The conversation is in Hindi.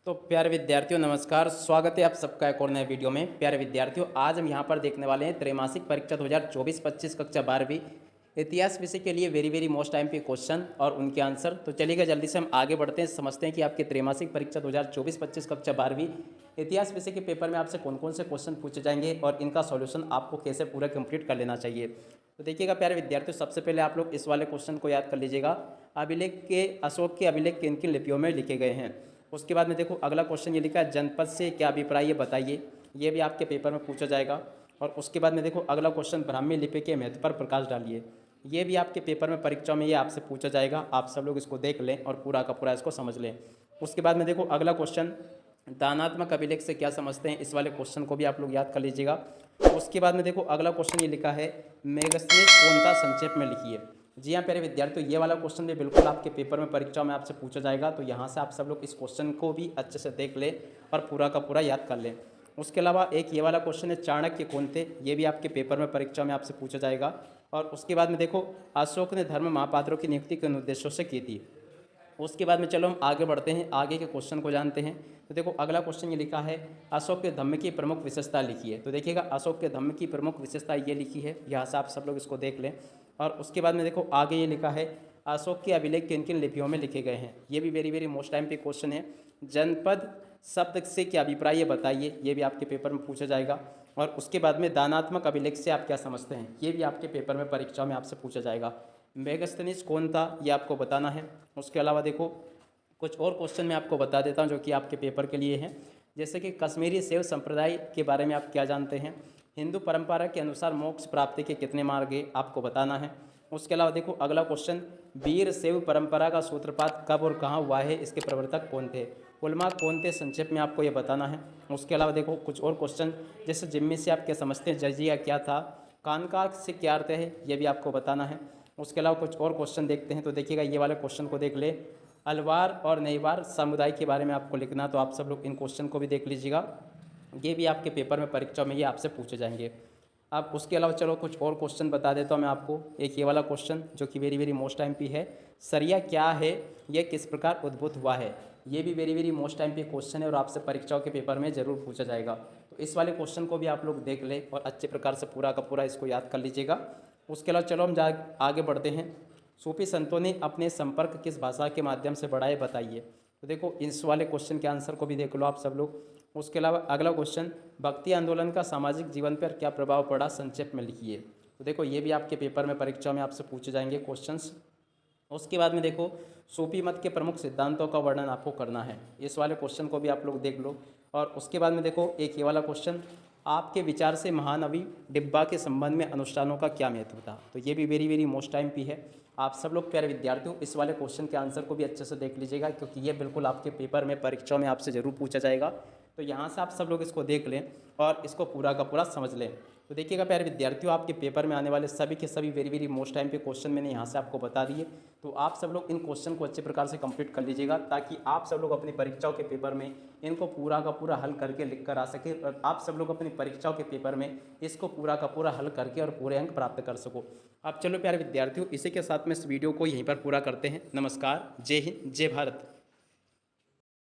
तो प्यारे विद्यार्थियों नमस्कार, स्वागत है आप सबका एक और नए वीडियो में। प्यारे विद्यार्थियों, आज हम यहाँ पर देखने वाले हैं त्रैमासिक परीक्षा 2024-25 कक्षा 12वीं इतिहास विषय के लिए वेरी मोस्ट टाइम पे क्वेश्चन और उनके आंसर। तो चलिएगा जल्दी से हम आगे बढ़ते हैं, समझते हैं कि आपके त्रैमासिक परीक्षा 2024-25 कक्षा 12वीं इतिहास विषय के पेपर में आपसे कौन कौन से क्वेश्चन पूछे जाएंगे और इनका सॉल्यूशन आपको कैसे पूरा कंप्लीट कर लेना चाहिए। तो देखिएगा प्यारे विद्यार्थियों, सबसे पहले आप लोग इस वाले क्वेश्चन को याद कर लीजिएगा। अभिलेख के अशोक के अभिलेख किन किन लिपियों में लिखे गए हैं। उसके बाद में देखो अगला क्वेश्चन ये लिखा है, जनपद से क्या अभिप्राय ये बताइए। ये भी आपके पेपर में पूछा जाएगा। और उसके बाद में देखो अगला क्वेश्चन, ब्राह्मी लिपि के महत्व पर प्रकाश डालिए। ये भी आपके पेपर में परीक्षा में ये आपसे पूछा जाएगा। आप सब लोग इसको देख लें और पूरा का पूरा इसको समझ लें। उसके बाद में देखो अगला क्वेश्चन, दानात्मक अभिलेख से क्या समझते हैं। इस वाले क्वेश्चन को भी आप लोग याद कर लीजिएगा। उसके बाद में देखो अगला क्वेश्चन ये लिखा है, मेगस्थनीज कौनता संक्षेप में लिखिए। जी हाँ प्यारे विद्यार्थियों, ये वाला क्वेश्चन भी बिल्कुल आपके पेपर में परीक्षा में आपसे पूछा जाएगा। तो यहाँ से आप सब लोग इस क्वेश्चन को भी अच्छे से देख लें और पूरा का पूरा याद कर लें। उसके अलावा एक ये वाला क्वेश्चन है, चाणक्य कौन थे। ये भी आपके पेपर में परीक्षा में आपसे पूछा जाएगा। और उसके बाद में देखो, अशोक ने धर्म महापात्रों की नियुक्ति किन उद्देश्यों से की थी। उसके बाद में चलो हम आगे बढ़ते हैं, आगे के क्वेश्चन को जानते हैं। तो देखो अगला क्वेश्चन ये लिखा है, अशोक के धम्म की प्रमुख विशेषता लिखिए। तो देखिएगा अशोक के धम्म की प्रमुख विशेषता ये लिखी है, यहाँ से आप सब लोग इसको देख लें। और उसके बाद में देखो आगे ये लिखा है, अशोक के अभिलेख किन किन लिपियों में लिखे गए हैं। ये भी वेरी मोस्ट टाइम पे क्वेश्चन है। जनपद शब्द से क्या अभिप्राय ये बताइए। ये भी आपके पेपर में पूछा जाएगा। और उसके बाद में दानात्मक अभिलेख से आप क्या समझते हैं। ये भी आपके पेपर में परीक्षा में आपसे पूछा जाएगा। मेगस्थनीज कौन था, ये आपको बताना है। उसके अलावा देखो कुछ और क्वेश्चन मैं आपको बता देता हूँ जो कि आपके पेपर के लिए हैं। जैसे कि कश्मीरी शैव संप्रदाय के बारे में आप क्या जानते हैं। हिंदू परंपरा के अनुसार मोक्ष प्राप्ति के कितने मार्ग है, आपको बताना है। उसके अलावा देखो अगला क्वेश्चन, वीर शैव परंपरा का सूत्रपात कब और कहाँ हुआ है, इसके प्रवर्तक कौन थे। उलमा कौन थे, संक्षेप में आपको ये बताना है। उसके अलावा देखो कुछ और क्वेश्चन, जैसे जिम्मी से आप क्या समझते हैं, जजिया क्या था, कानका से क्या अर्थ है, ये भी आपको बताना है। उसके अलावा कुछ और क्वेश्चन देखते हैं। तो देखिएगा ये वाले क्वेश्चन को देख ले, अलवार और नईवार समुदाय के बारे में आपको लिखना। तो आप सब लोग इन क्वेश्चन को भी देख लीजिएगा। ये भी आपके पेपर में परीक्षा में ये आपसे पूछे जाएंगे। अब उसके अलावा चलो कुछ और क्वेश्चन बता देता हूँ मैं आपको। एक ये वाला क्वेश्चन जो कि वेरी मोस्ट टाइम पे है, सरिया क्या है, यह किस प्रकार उद्भूत हुआ है। ये भी वेरी मोस्ट टाइम पे क्वेश्चन है और आपसे परीक्षाओं के पेपर में जरूर पूछा जाएगा। तो इस वाले क्वेश्चन को भी आप लोग देख लें और अच्छे प्रकार से पूरा का पूरा इसको याद कर लीजिएगा। उसके अलावा चलो हम आगे बढ़ते हैं। सूफी संतों ने अपने संपर्क किस भाषा के माध्यम से बढ़ाए, बताइए। तो देखो इस वाले क्वेश्चन के आंसर को भी देख लो आप सब लोग। उसके अलावा अगला क्वेश्चन, भक्ति आंदोलन का सामाजिक जीवन पर क्या प्रभाव पड़ा, संक्षेप में लिखिए। तो देखो ये भी आपके पेपर में परीक्षा में आपसे पूछे जाएंगे क्वेश्चंस। उसके बाद में देखो, सूफी मत के प्रमुख सिद्धांतों का वर्णन आपको करना है। इस वाले क्वेश्चन को भी आप लोग देख लो। और उसके बाद में देखो एक ये वाला क्वेश्चन, आपके विचार से महानवी डिब्बा के संबंध में अनुष्ठानों का क्या महत्व था। तो ये भी वेरी मोस्ट टाइम पे है। आप सब लोग प्यारे विद्यार्थियों इस वाले क्वेश्चन के आंसर को भी अच्छे से देख लीजिएगा, क्योंकि ये बिल्कुल आपके पेपर में परीक्षा में आपसे ज़रूर पूछा जाएगा। तो यहाँ से आप सब लोग इसको देख लें और इसको पूरा का पूरा समझ लें। तो देखिएगा प्यारे विद्यार्थियों, आपके पेपर में आने वाले सभी के सभी वेरी मोस्ट टाइम पे क्वेश्चन मैंने यहाँ से आपको बता दिए। तो आप सब लोग इन क्वेश्चन को अच्छे प्रकार से कंप्लीट कर लीजिएगा, ताकि आप सब लोग अपनी परीक्षाओं के पेपर में इनको पूरा का पूरा हल करके लिख कर आ सके और आप सब लोग अपनी परीक्षाओं के पेपर में इसको पूरा का पूरा हल करके और पूरे अंक प्राप्त कर सको। अब चलो प्यारे विद्यार्थियों, इसी के साथ में इस वीडियो को यहीं पर पूरा करते हैं। नमस्कार, जय हिंद, जय भारत।